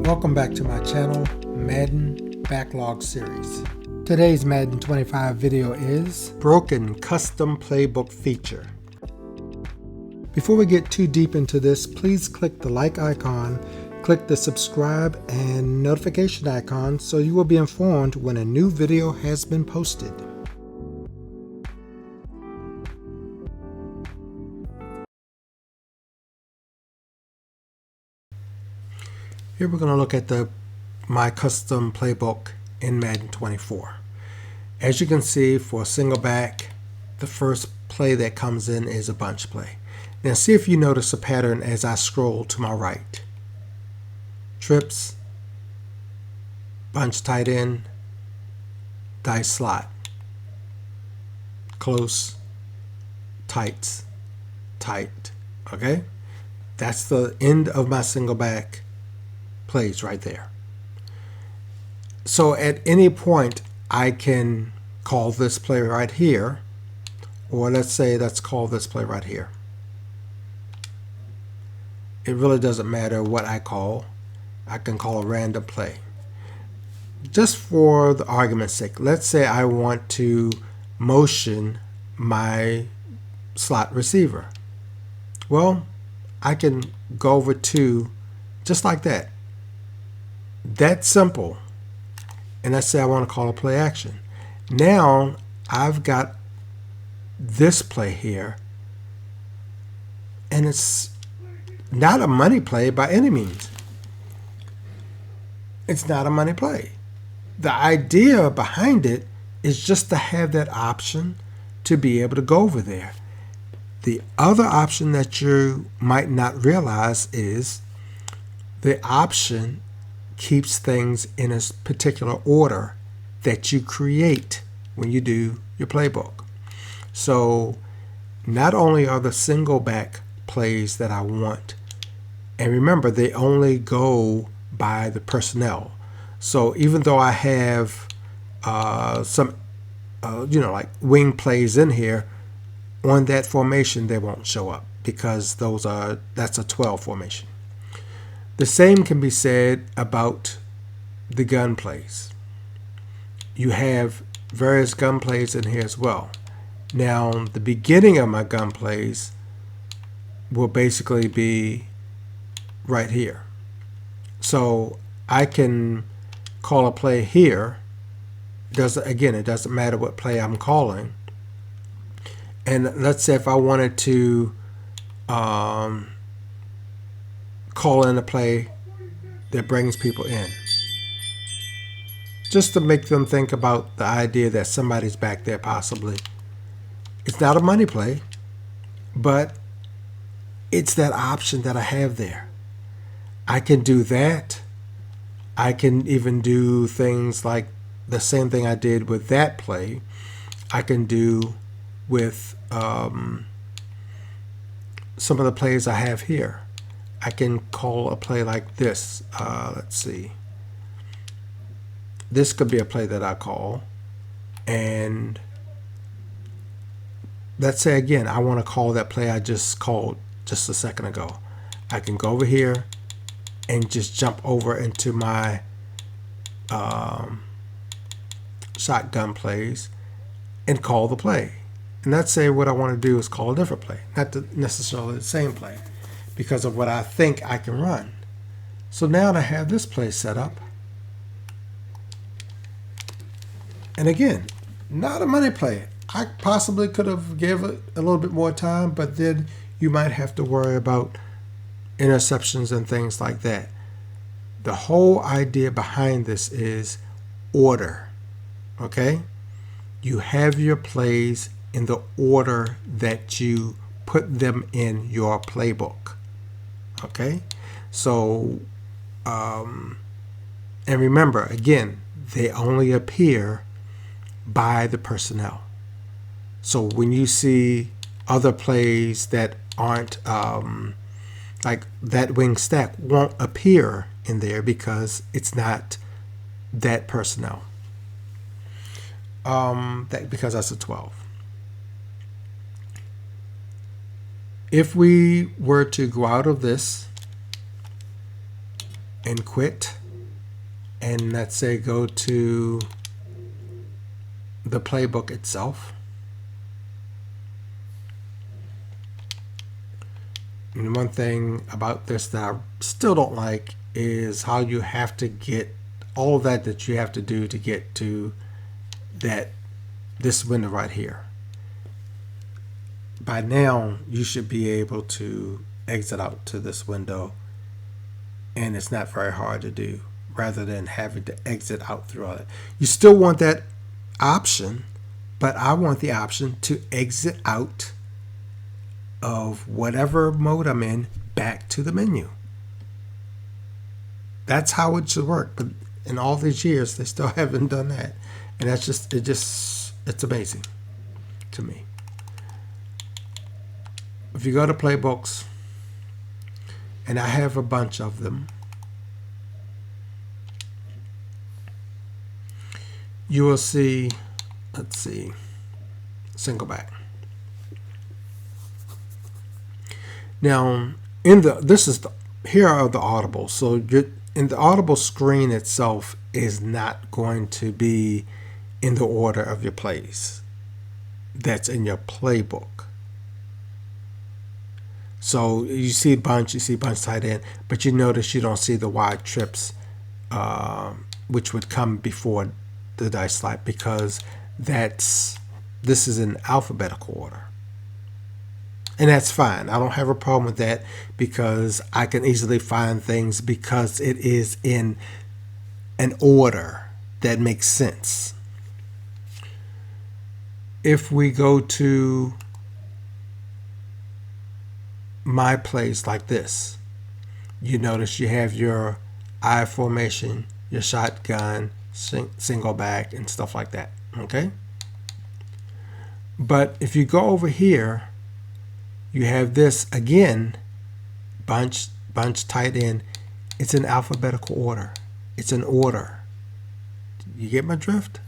Welcome back to my channel, Madden Backlog series. Today's Madden 25 video is Broken Custom Playbook feature. Before we get too deep into this, please click the like icon, click the subscribe and notification icon so you will be informed when a new video has been posted. Here we're going to look at my custom playbook in Madden 24. As you can see, for a single back, the first play that comes in is a bunch play. Now see if you notice a pattern as I scroll to my right. Trips, bunch tight end, dice slot, close, tights, tight. Okay? That's the end of my single back plays right there. So at any point I can call this play right here, or let's call this play right here. It really doesn't matter what I call. I can call a random play. Just for the argument's sake, let's say I want to motion my slot receiver. Well, I can go over to just like that. That's simple. And let's say I want to call a play action. Now I've got this play here, and it's not a money play by any means. It's not a money play. The idea behind it is just to have that option to be able to go over there. The other option that you might not realize is the option keeps things in a particular order that you create when you do your playbook. So not only are the single back plays that I want, and remember they only go by the personnel. So even though I have some like wing plays in here, on that formation they won't show up because that's a 12 formation. The same can be said about the gun plays. You have various gun plays in here as well. Now, the beginning of my gun plays will basically be right here. So I can call a play here. It doesn't matter what play I'm calling. And let's say if I wanted to call in a play that brings people in, just to make them think about the idea that somebody's back there possibly. It's not a money play, but it's that option that I have there. I can do that. I can even do things like the same thing I did with that play I can do with some of the plays I have here. I can call a play like this. Let's see. This could be a play that I call. And let's say again, I want to call that play I just called just a second ago. I can go over here and just jump over into my shotgun plays and call the play. And let's say what I want to do is call a different play, not necessarily the same play, because of what I think I can run. So now I have this play set up. And again, not a money play. I possibly could have gave it a little bit more time, but then you might have to worry about interceptions and things like that. The whole idea behind this is order. Okay? You have your plays in the order that you put them in your playbook. Okay, so and remember again, they only appear by the personnel. So when you see other plays that aren't like that wing stack won't appear in there because it's not that personnel. Because that's a 12. If we were to go out of this and quit, and let's say go to the playbook itself. And one thing about this that I still don't like is how you have to get all that you have to do to get to this window right here. By now, you should be able to exit out to this window, and it's not very hard to do, rather than having to exit out through all that. You still want that option, but I want the option to exit out of whatever mode I'm in back to the menu. That's how it should work, but in all these years, they still haven't done that, and that's it's amazing to me. If you go to Playbooks, and I have a bunch of them, you will see, let's see, single back. Now, here are the audibles. So in the audible screen itself is not going to be in the order of your plays. That's in your playbook. So you see bunch tight end, but you notice you don't see the wide trips, which would come before the dice slide, because this is in alphabetical order. And that's fine. I don't have a problem with that, because I can easily find things because it is in an order that makes sense. If we go to my plays like this, you notice you have your I formation, your shotgun, single back, and stuff like that. Okay? But if you go over here, you have this again, bunch tight end. It's in alphabetical order. It's an order. You get my drift?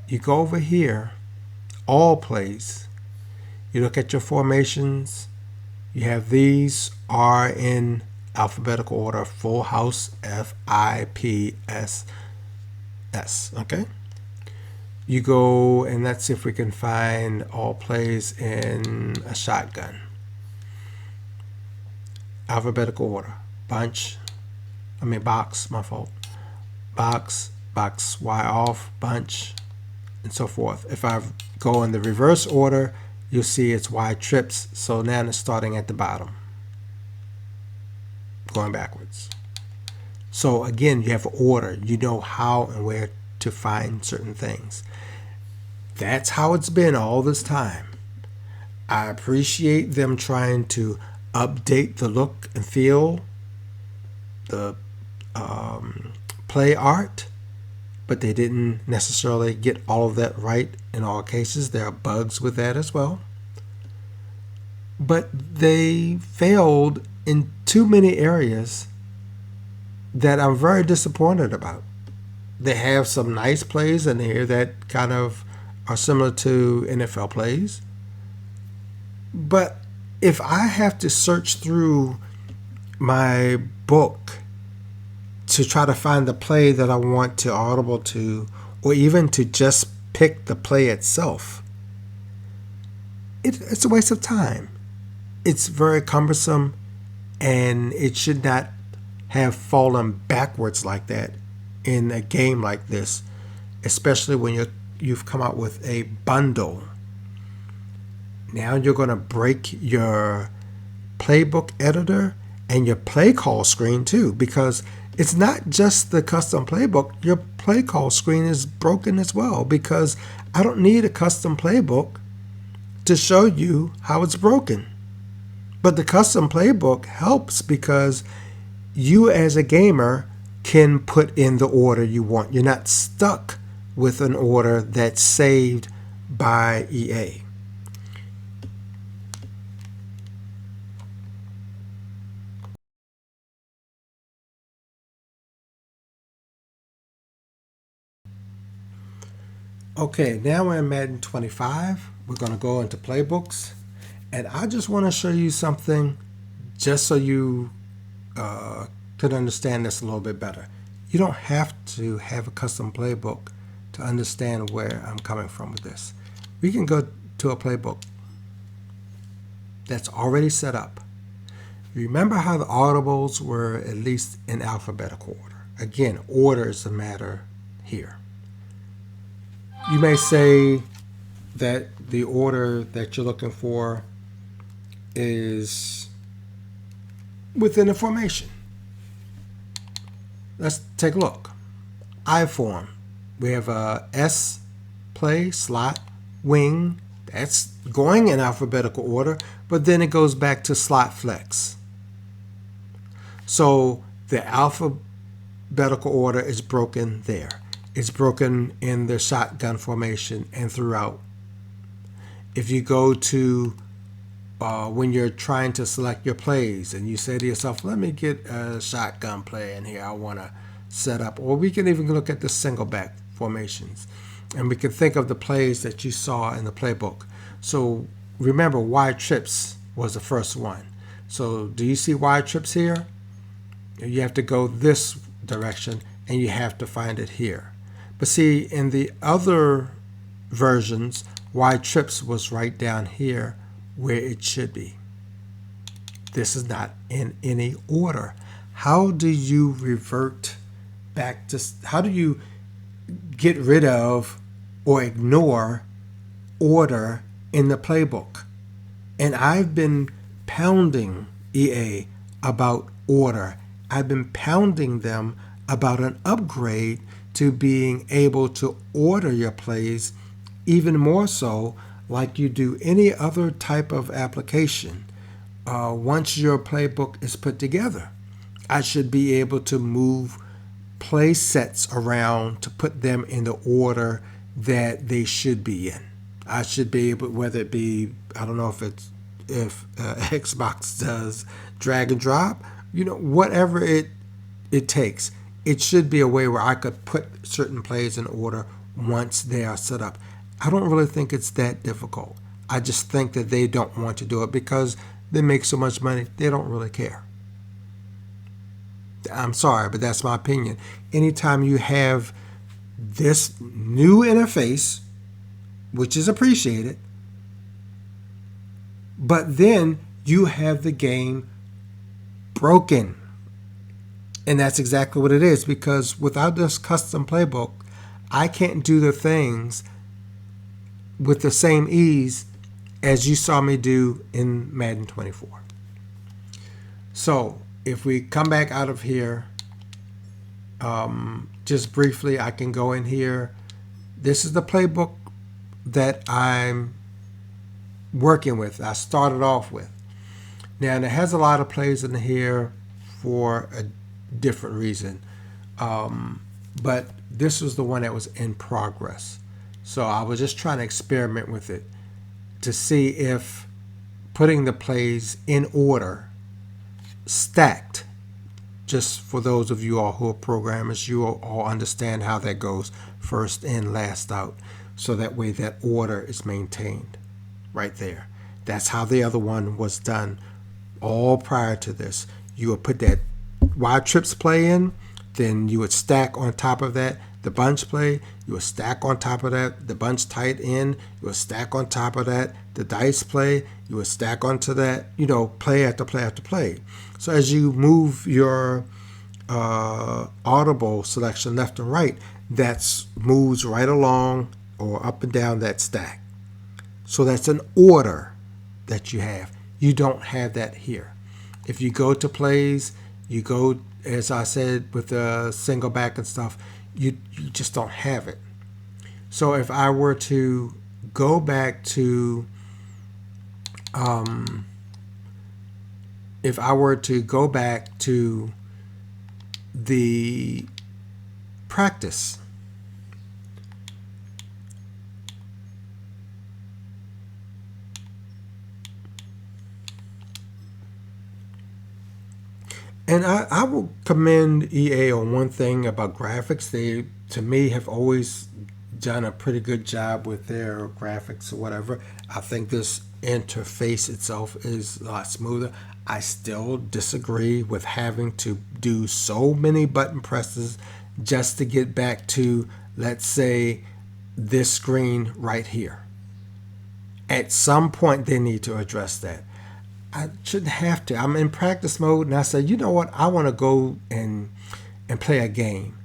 You go over here, all plays. You look at your formations. You have these are in alphabetical order: full house, FIPS, S. Okay. You go, and let's see if we can find all plays in a shotgun. Alphabetical order. Box, my fault. Box, Y off, bunch, and so forth. If I go in the reverse order, you'll see it's Y trips. So now it's starting at the bottom, going backwards. So again, you have order. You know how and where to find certain things. That's how it's been all this time. I appreciate them trying to update the look and feel, the Playart, but they didn't necessarily get all of that right in all cases. There are bugs with that as well. But they failed in too many areas that I'm very disappointed about. They have some nice plays in here that kind of are similar to NFL plays. But if I have to search through my book to try to find the play that I want to audible to, or even to just pick the play itself, it's a waste of time. It's very cumbersome, and it should not have fallen backwards like that in a game like this, especially when you've come out with a bundle. Now you're going to break your playbook editor and your play call screen too, because it's not just the custom playbook. Your play call screen is broken as well, because I don't need a custom playbook to show you how it's broken. But the custom playbook helps because you as a gamer can put in the order you want. You're not stuck with an order that's saved by EA. Okay, now we're in Madden 25. We're going to go into Playbooks, and I just want to show you something just so you could understand this a little bit better. You don't have to have a custom playbook to understand where I'm coming from with this. We can go to a playbook that's already set up. Remember how the audibles were at least in alphabetical order. Again, order is the matter here. You may say that the order that you're looking for is within a formation. Let's take a look. I form. We have a S, play, slot, wing. That's going in alphabetical order, but then it goes back to slot flex. So the alphabetical order is broken there. It's broken in the shotgun formation and throughout. If you go to when you're trying to select your plays and you say to yourself, let me get a shotgun play in here I want to set up, or we can even look at the single back formations and we can think of the plays that you saw in the playbook. So remember, wide trips was the first one. So do you see wide trips here? You have to go this direction and you have to find it here. But see, in the other versions, wide trips was right down here where it should be. This is not in any order. How do you revert back to, how do you get rid of or ignore order in the playbook? And I've been pounding EA about order. I've been pounding them about an upgrade to being able to order your plays even more so like you do any other type of application. Once your playbook is put together, I should be able to move play sets around to put them in the order that they should be in. I should be able, whether it be, I don't know if Xbox does drag and drop, whatever it takes. It should be a way where I could put certain plays in order once they are set up. I don't really think it's that difficult. I just think that they don't want to do it because they make so much money, they don't really care. I'm sorry, but that's my opinion. Anytime you have this new interface, which is appreciated, but then you have the game broken. And that's exactly what it is, because without this custom playbook, I can't do the things with the same ease as you saw me do in Madden 24. So if we come back out of here, just briefly, I can go in here. This is the playbook that I'm working with. I started off with. Now, and it has a lot of plays in here for a different reason. But this was the one that was in progress. So I was just trying to experiment with it to see if putting the plays in order, stacked, just for those of you all who are programmers, you all understand how that goes, first in, last out. So that way that order is maintained right there. That's how the other one was done all prior to this. You would put that wide trips play in, then you would stack on top of that the bunch play, you would stack on top of that the bunch tight end, you would stack on top of that the dice play, you would stack onto that, play after play after play. So as you move your audible selection left and right, that moves right along or up and down that stack. So that's an order that you have. You don't have that here. If you go to plays, you go, as I said, with the single back and stuff, you just don't have it. So if I were to go back to the practice, and I will commend EA on one thing about graphics. They, to me, have always done a pretty good job with their graphics or whatever. I think this interface itself is a lot smoother. I still disagree with having to do so many button presses just to get back to, let's say, this screen right here. At some point, they need to address that. I shouldn't have to. I'm in practice mode, and I say, you know what? I want to go and play a game.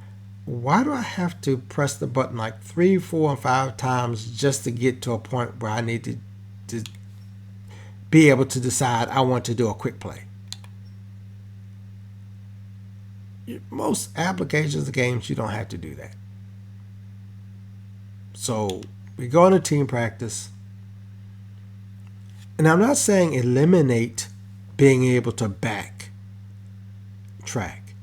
Why do I have to press the button like 3, 4, and 5 times just to get to a point where I need to be able to decide I want to do a quick play? Most applications of games, you don't have to do that. So we go into team practice. And I'm not saying eliminate being able to back track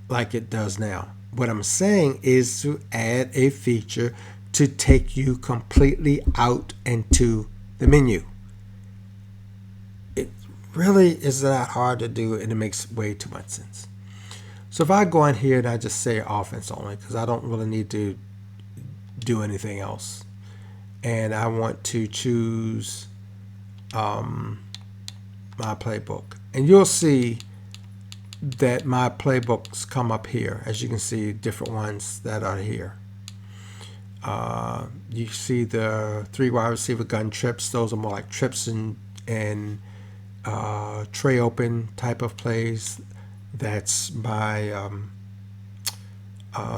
like it does now. What I'm saying is to add a feature to take you completely out into the menu. It really is not hard to do, and it makes way too much sense. So if I go in here and I just say offense only, because I don't really need to do anything else, and I want to choose my playbook, and you'll see that my playbooks come up here. As you can see, different ones that are here. You see the 3 wide receiver gun trips. Those are more like trips and tray open type of plays. That's my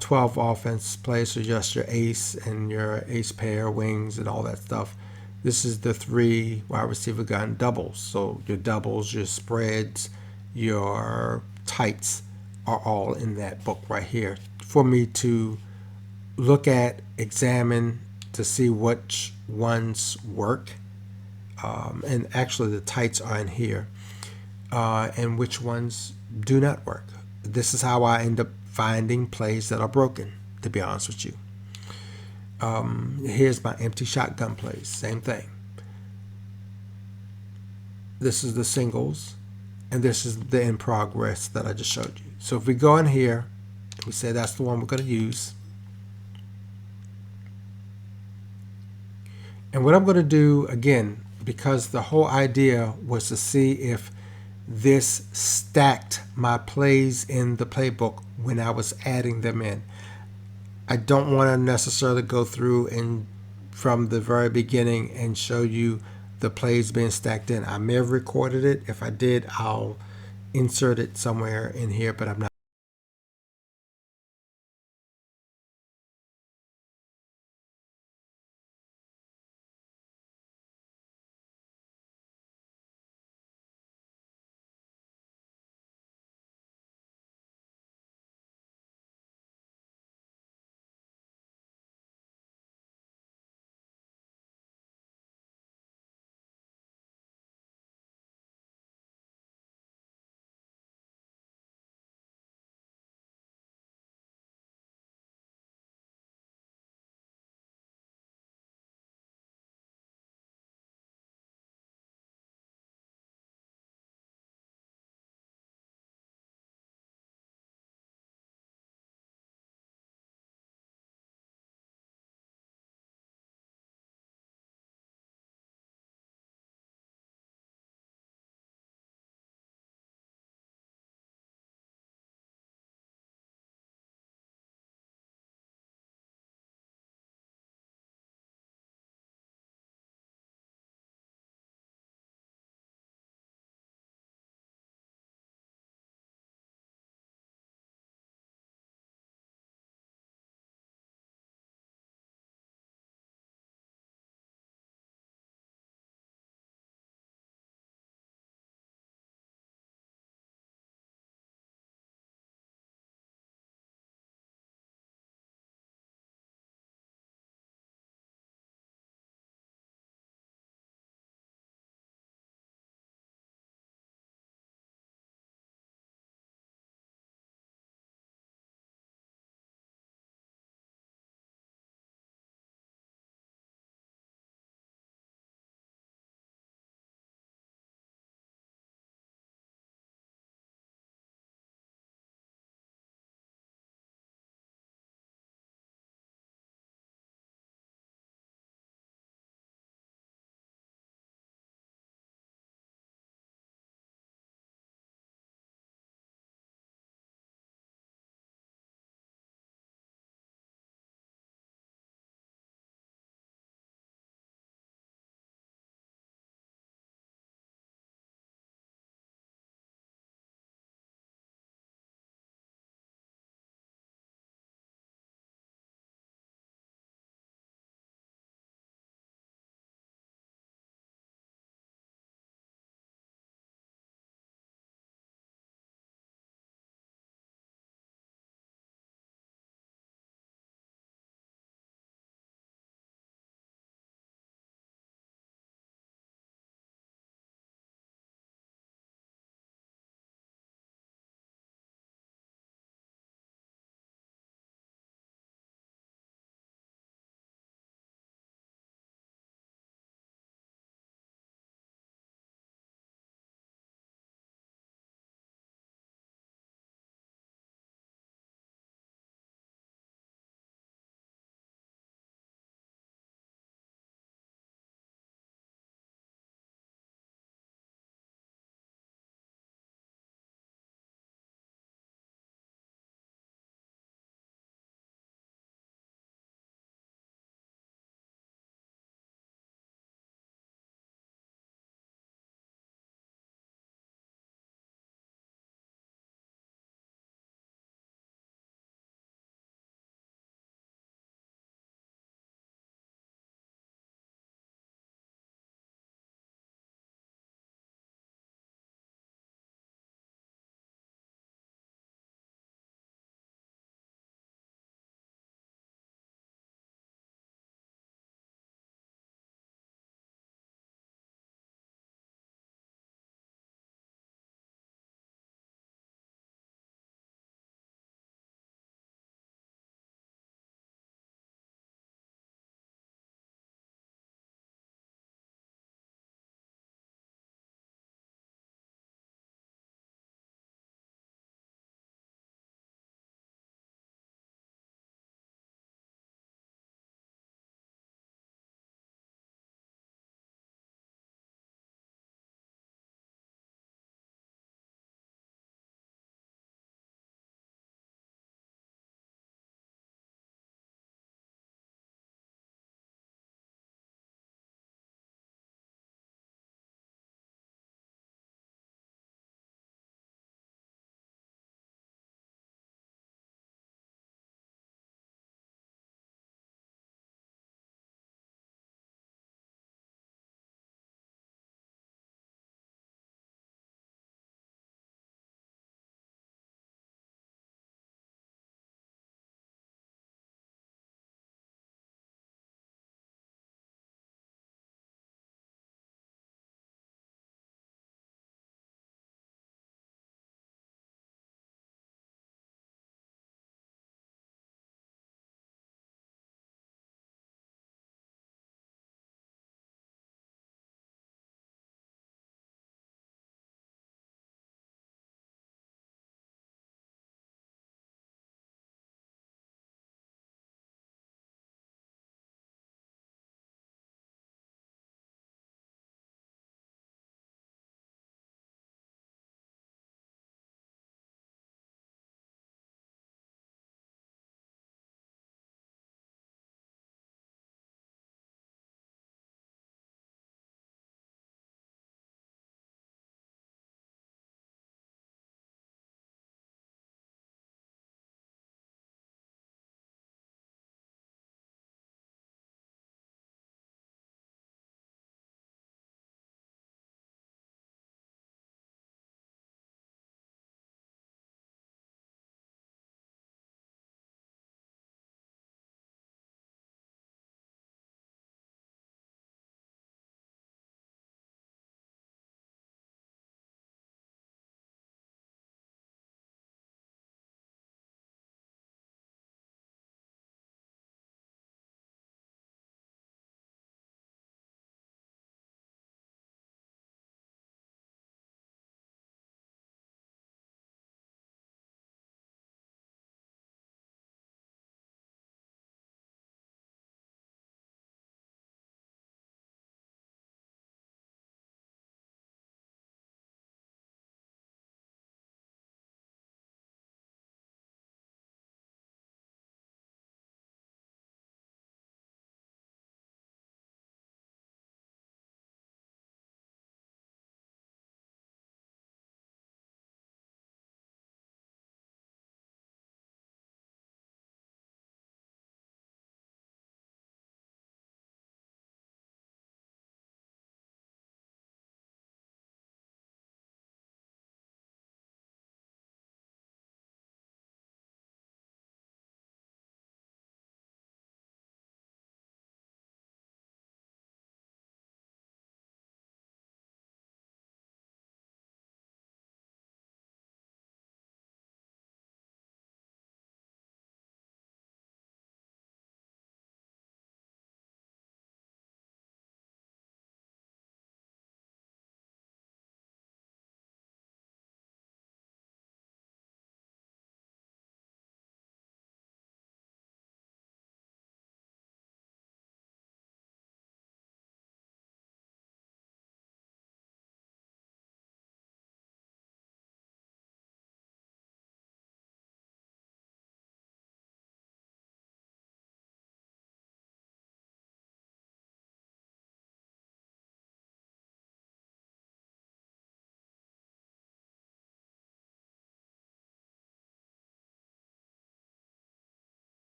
12 offense plays, so just your ace and your ace pair, wings, and all that stuff. This is the 3 wide receiver gun doubles. So your doubles, your spreads, your tights are all in that book right here for me to look at, examine, to see which ones work. And actually the tights are in here, and which ones do not work. This is how I end up finding plays that are broken, to be honest with you. Here's my empty shotgun plays. Same thing. This is the singles, and this is the in progress that I just showed you. So if we go in here, we say that's the one we're going to use. And what I'm going to do, again, because the whole idea was to see if this stacked my plays in the playbook when I was adding them in. I don't want to necessarily go through and from the very beginning and show you the plays being stacked in. I may have recorded it. If I did, I'll insert it somewhere in here, but I'm not.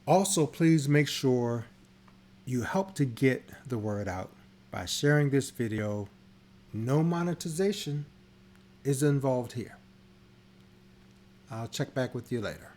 Also, please make sure you help to get the word out by sharing this video. No monetization is involved here. I'll check back with you later.